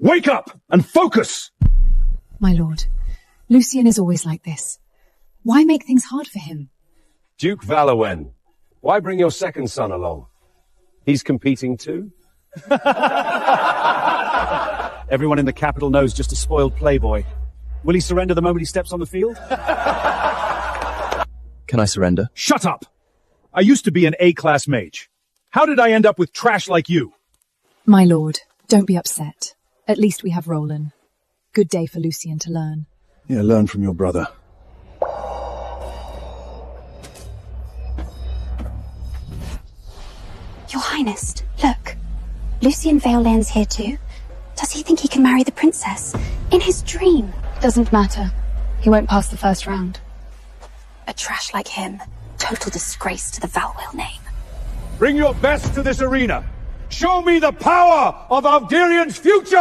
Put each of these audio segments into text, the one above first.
Wake up and focus! My lord, Lucien is always like this. Why make things hard for him? Duke Valowen, why bring your second son along? He's competing too? Everyone in the capital knows just a spoiled playboy. Will he surrender the moment he steps on the field? Can I surrender? Shut up! I used to be an A-class mage. How did I end up with trash like you? My lord, don't be upset. At least we have Roland. Good day for Lucien to learn. Yeah, learn from your brother. Your Highness, look. Lucien Valowen's here too. Does he think he can marry the princess? In his dream? Doesn't matter. He won't pass the first round. A trash like him. Total disgrace to the Valowen name. Bring your best to this arena. Show me the power of Algerian's future!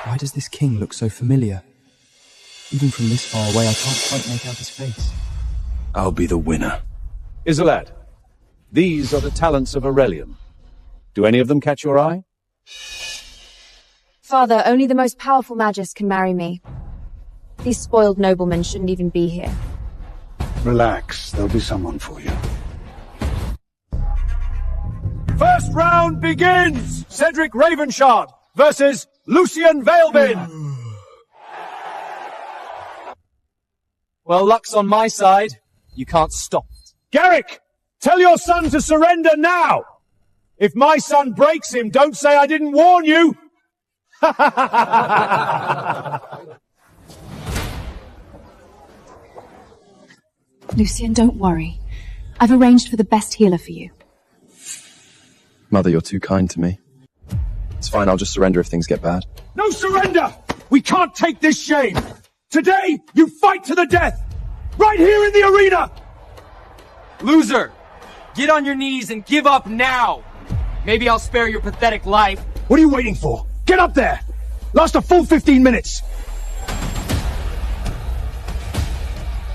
Why does this king look so familiar? Even from this far away, I can't quite make out his face. I'll be the winner. Isolde, these are the talents of Aurelian. Do any of them catch your eye? Father, only the most powerful magus can marry me. These spoiled noblemen shouldn't even be here. Relax, there'll be someone for you. First round begins! Cedric Ravenshard versus Lucien Vailbin! Well, luck's on my side. You can't stop it. Garrick! Tell your son to surrender now! If my son breaks him, don't say I didn't warn you! Lucien, don't worry. I've arranged for the best healer for you. Mother, you're too kind to me. It's fine, I'll just surrender if things get bad. No surrender! We can't take this shame! Today, you fight to the death! Right here in the arena! Loser! Get on your knees and give up now! Maybe I'll spare your pathetic life. What are you waiting for? Get up there! Last a full 15 minutes!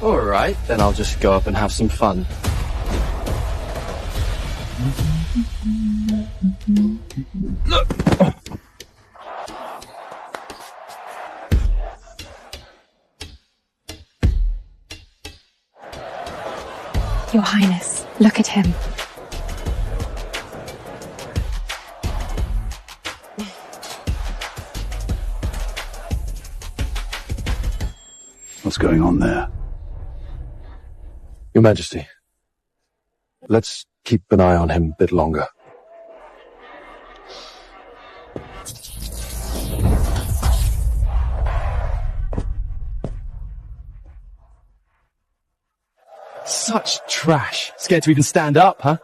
Alright, then I'll just go up and have some fun. Your Highness, look at him. What's going on there? Your Majesty, let's keep an eye on him a bit longer. Such trash. Scared to even stand up, huh?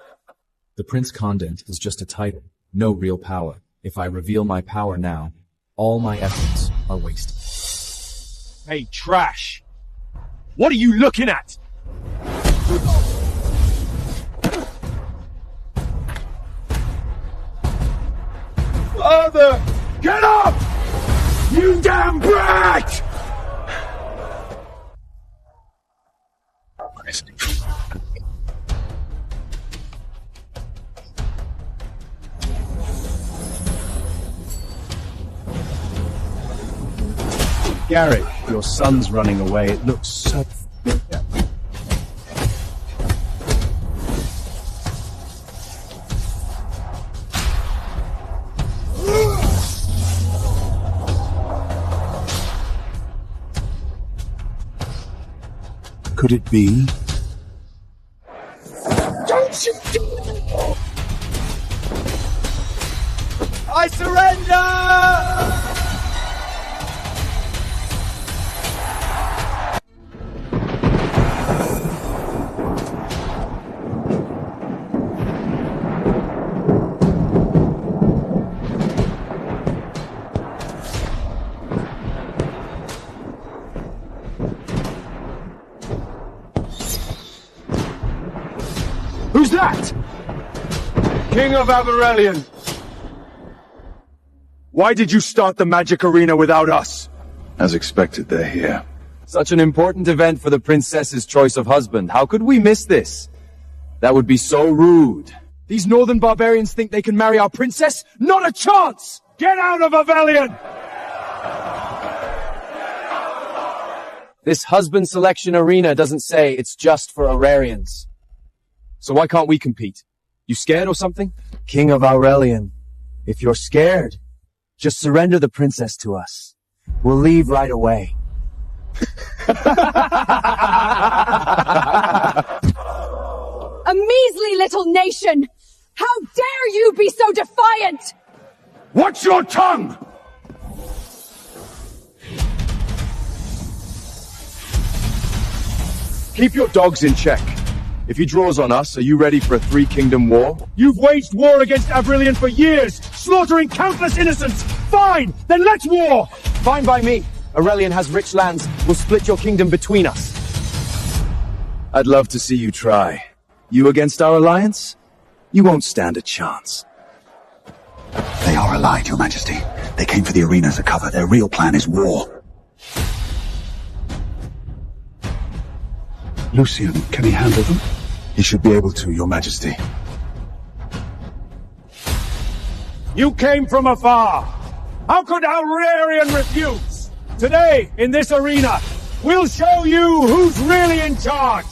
The Prince Condent is just a title, no real power. If I reveal my power now, all my efforts are wasted. Hey, trash! What are you looking at? Father! Get up! You damn brat! Garrick, your son's running away. It looks so... Could it be? Don't you do it! I surrender! Who's that? King of Aurelian. Why did you start the magic arena without us? As expected, they're here. Such an important event for the princess's choice of husband. How could we miss this? That would be so rude. These northern barbarians think they can marry our princess? Not a chance! Get out of Avelian! This husband selection arena doesn't say it's just for Aurarians. So why can't we compete? You scared or something? King of Aurelian, if you're scared, just surrender the princess to us. We'll leave right away. A measly little nation! How dare you be so defiant! Watch your tongue! Keep your dogs in check. If he draws on us, are you ready for a three-kingdom war? You've waged war against Aurelian for years, slaughtering countless innocents! Fine, then let's war! Fine by me. Aurelian has rich lands. We'll split your kingdom between us. I'd love to see you try. You against our alliance? You won't stand a chance. They are allied, Your Majesty. They came for the arena as a cover. Their real plan is war. Lucian, can he handle them? He should be able to, Your Majesty. You came from afar. How could Aurelian refuse? Today, in this arena, we'll show you who's really in charge.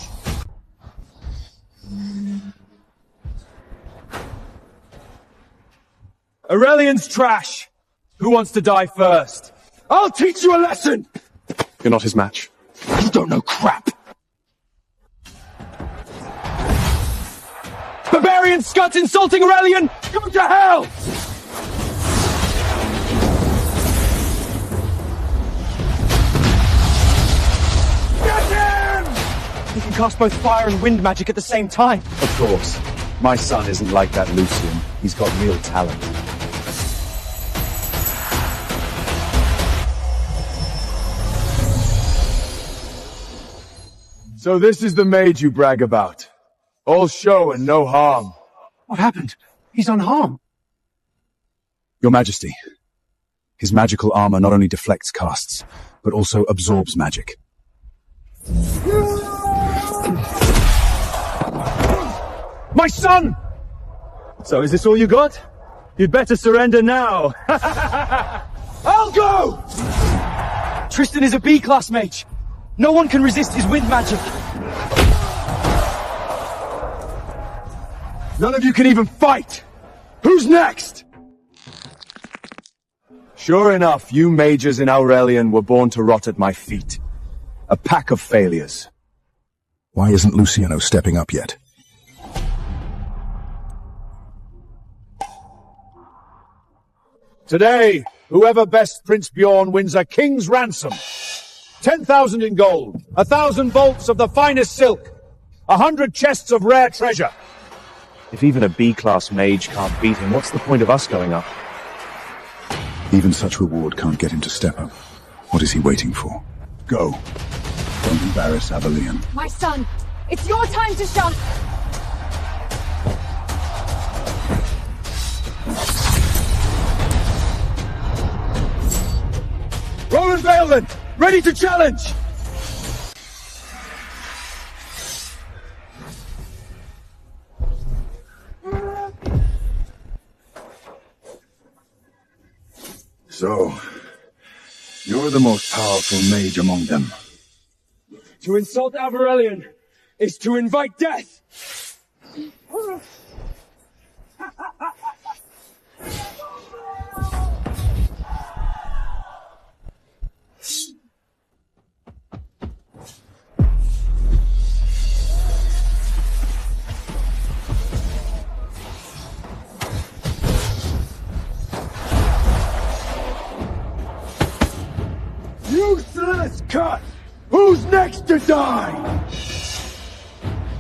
Aurelian's trash. Who wants to die first? I'll teach you a lesson! You're not his match. You don't know crap! Barbarian scuds insulting Aurelian! Go to hell! Get him! He can cast both fire and wind magic at the same time. Of course. My son isn't like that Lucian. He's got real talent. So this is the mage you brag about. All show and no harm. What happened? He's unharmed. Your Majesty, his magical armor not only deflects casts, but also absorbs magic. My son! So is this all you got? You'd better surrender now. I'll go! Tristan is a B-class mage. No one can resist his wind magic. None of you can even fight! Who's next? Sure enough, you mages in Aurelian were born to rot at my feet. A pack of failures. Why isn't Luciano stepping up yet? Today, whoever bests Prince Bjorn wins a king's ransom. 10,000 in gold, 1,000 bolts of the finest silk, 100 chests of rare treasure. If even a B-class mage can't beat him, what's the point of us going up? Even such reward can't get him to step up. What is he waiting for? Go. Don't embarrass Aurelian. My son, it's your time to shine. Roland Valen, ready to challenge! So, you're the most powerful mage among them. To insult Aurelian is to invite death! Useless cut! Who's next to die?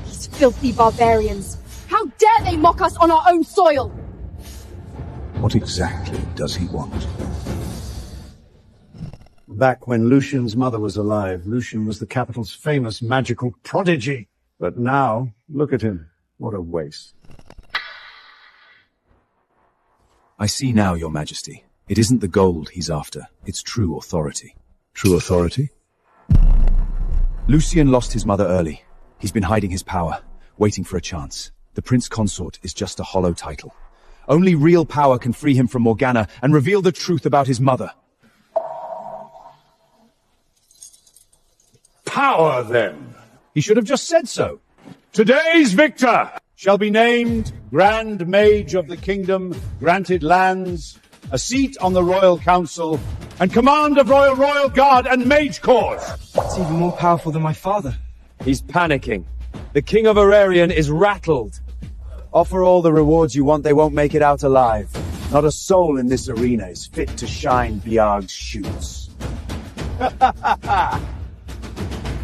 These filthy barbarians. How dare they mock us on our own soil? What exactly does he want? Back when Lucian's mother was alive, Lucian was the capital's famous magical prodigy. But now, look at him. What a waste. I see now, Your Majesty. It isn't the gold he's after. It's true authority. True authority? Lucian lost his mother early. He's been hiding his power, waiting for a chance. The Prince Consort is just a hollow title. Only real power can free him from Morgana and reveal the truth about his mother. Power, then. He should have just said so. Today's victor shall be named Grand Mage of the Kingdom, granted lands, a seat on the Royal Council, and command of Royal Guard and Mage Corps. That's even more powerful than my father. He's panicking. The King of Aurelian is rattled. Offer all the rewards you want, they won't make it out alive. Not a soul in this arena is fit to shine Biarg's shoots.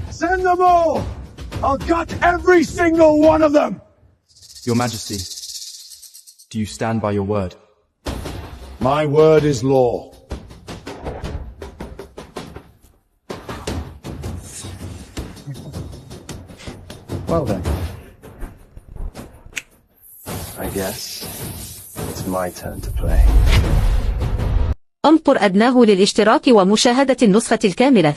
Send them all! I'll gut every single one of them! Your Majesty, do you stand by your word? My word is law. Well then. I guess it's my turn to play. انطر أدناه للاشتراك ومشاهدة النسخة الكاملة.